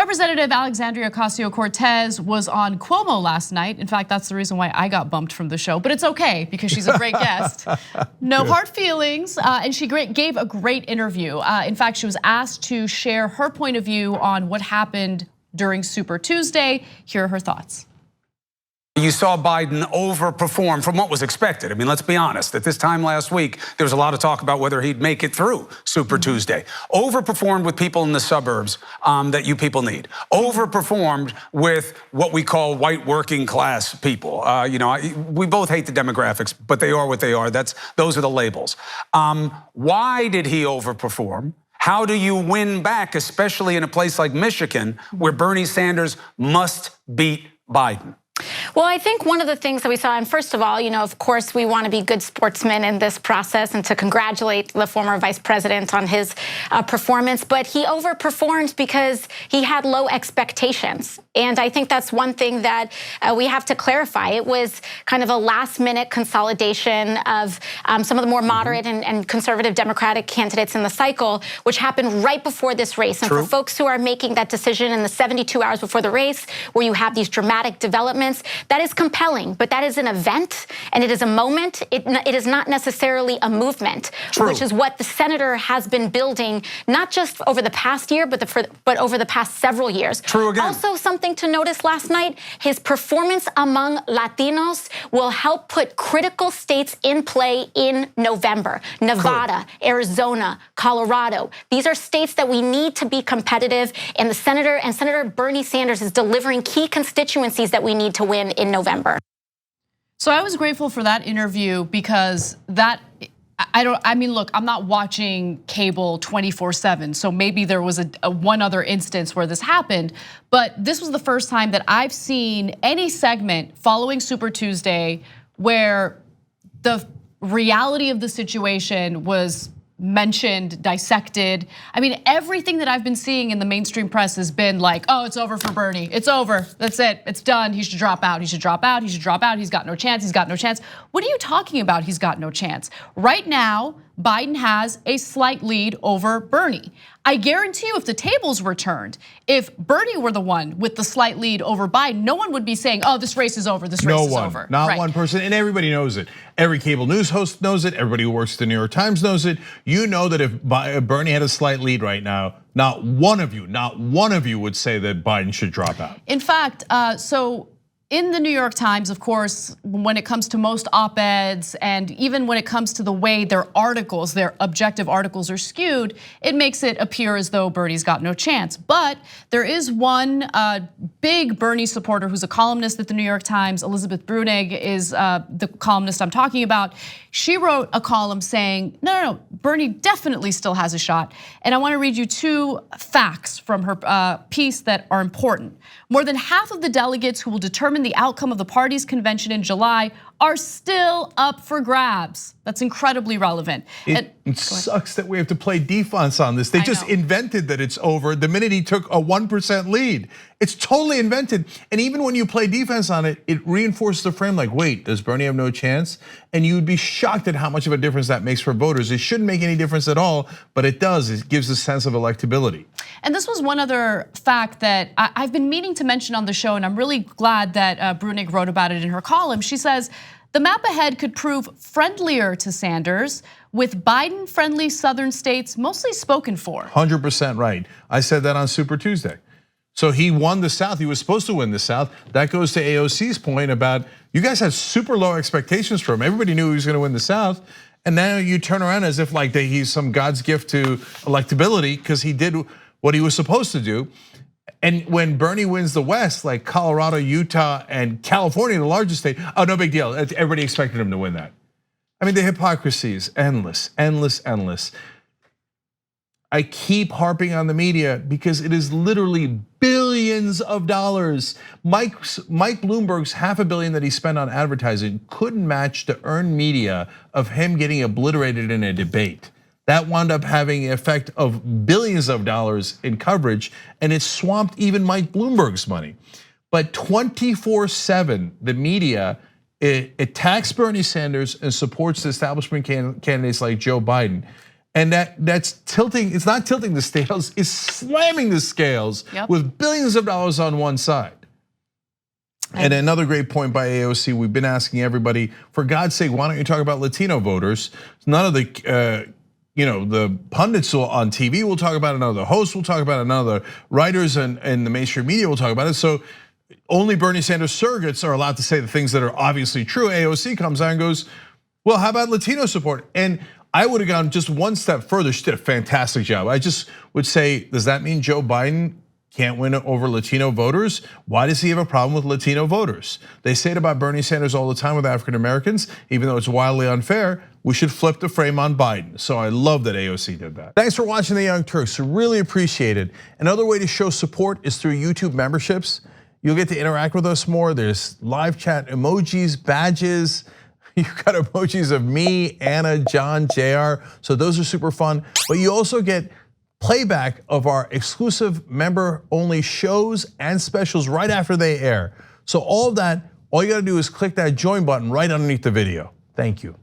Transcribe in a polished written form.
Representative Alexandria Ocasio-Cortez was on Cuomo last night. In fact, that's the reason why I got bumped from the show, but it's okay because she's a great guest. No hard feelings, and she gave a great interview. In fact, she was asked to share her point of view on what happened during Super Tuesday. Here are her thoughts. You saw Biden overperform from what was expected. I mean, let's be honest. At this time last week, there was a lot of talk about whether he'd make it through Super Tuesday. Overperformed with people in the suburbs that you people need. Overperformed with what we call white working class people. We both hate the demographics, but they are what they are. Those are the labels. Why did he overperform? How do you win back, especially in a place like Michigan, where Bernie Sanders must beat Biden? Well, I think one of the things that we saw, and first of all, of course, we want to be good sportsmen in this process and to congratulate the former vice president on his performance, but he overperformed because he had low expectations. And I think that's one thing that we have to clarify. It was kind of a last minute consolidation of some of the more moderate and conservative Democratic candidates in the cycle, which happened right before this race. And for folks who are making that decision in the 72 hours before the race, where you have these dramatic developments, that is compelling, but that is an event and it is a moment. It is not necessarily a movement, which is what the senator has been building, not just over the past year, but over the past several years. True again. Also, something to notice last night, his performance among Latinos will help put critical states in play in November. Nevada, Arizona, Colorado. These are states that we need to be competitive, and Senator Bernie Sanders is delivering key constituencies that we need to win in November. So I was grateful for that interview because look, I'm not watching cable 24/7, so maybe there was a one other instance where this happened, but this was the first time that I've seen any segment following Super Tuesday where the reality of the situation was mentioned, dissected. I mean, everything that I've been seeing in the mainstream press has been like, oh, it's over for Bernie. It's over. That's it. It's done. He should drop out. He should drop out. He should drop out. He's got no chance. He's got no chance. What are you talking about? He's got no chance. Right now, Biden has a slight lead over Bernie. I guarantee you if the tables were turned, if Bernie were the one with the slight lead over Biden, no one would be saying, oh, this race is over, this race is over. Not one person, and everybody knows it. Every cable news host knows it, everybody who works at the New York Times knows it. You know that if Bernie had a slight lead right now, not one of you would say that Biden should drop out. In fact, so in the New York Times, of course, when it comes to most op-eds and even when it comes to the way their articles, their objective articles are skewed, it makes it appear as though Bernie's got no chance. But there is one big Bernie supporter who's a columnist at the New York Times. Elizabeth Brunig is the columnist I'm talking about. She wrote a column saying, no, Bernie definitely still has a shot. And I want to read you two facts from her piece that are important. More than half of the delegates who will determine the outcome of the party's convention in July are still up for grabs. That's incredibly relevant. It sucks that we have to play defense on this. They just invented that it's over the minute he took a 1% lead. It's totally invented. And even when you play defense on it, it reinforces the frame like, wait, does Bernie have no chance? And you'd be shocked at how much of a difference that makes for voters. It shouldn't make any difference at all, but it does. It gives a sense of electability. And this was one other fact that I've been meaning to mention on the show, and I'm really glad that Brunig wrote about it in her column. She says, the map ahead could prove friendlier to Sanders with Biden-friendly southern states mostly spoken for. 100% right. I said that on Super Tuesday. So he won the South. He was supposed to win the South. That goes to AOC's point about you guys had super low expectations for him. Everybody knew he was going to win the South. And now you turn around as if like he's some God's gift to electability because he did what he was supposed to do. And when Bernie wins the West, like Colorado, Utah, and California, the largest state, oh, no big deal. Everybody expected him to win that. I mean, the hypocrisy is endless, endless, endless. I keep harping on the media because it is literally billions of dollars. Mike Bloomberg's $500 million that he spent on advertising couldn't match the earned media of him getting obliterated in a debate. That wound up having the effect of billions of dollars in coverage, and it swamped even Mike Bloomberg's money. But 24/7, the media attacks Bernie Sanders and supports the establishment candidates like Joe Biden. And that's tilting, it's not tilting the scales, it's slamming the scales with billions of dollars on one side. And another great point by AOC, we've been asking everybody, for God's sake, why don't you talk about Latino voters? None of the the pundits on TV will talk about it, none of the hosts will talk about it, none of the writers and the mainstream media will talk about it. So only Bernie Sanders surrogates are allowed to say the things that are obviously true. AOC comes out and goes, well, how about Latino support? And I would have gone just one step further. She did a fantastic job. I just would say, does that mean Joe Biden can't win over Latino voters? Why does he have a problem with Latino voters? They say it about Bernie Sanders all the time with African Americans, even though it's wildly unfair. We should flip the frame on Biden. So I love that AOC did that. Thanks for watching the Young Turks, really appreciate it. Another way to show support is through YouTube memberships. You'll get to interact with us more. There's live chat emojis, badges. You've got emojis of me, Anna, John, JR. So those are super fun. But you also get playback of our exclusive member-only shows and specials right after they air. So all of that, all you gotta do is click that join button right underneath the video. Thank you.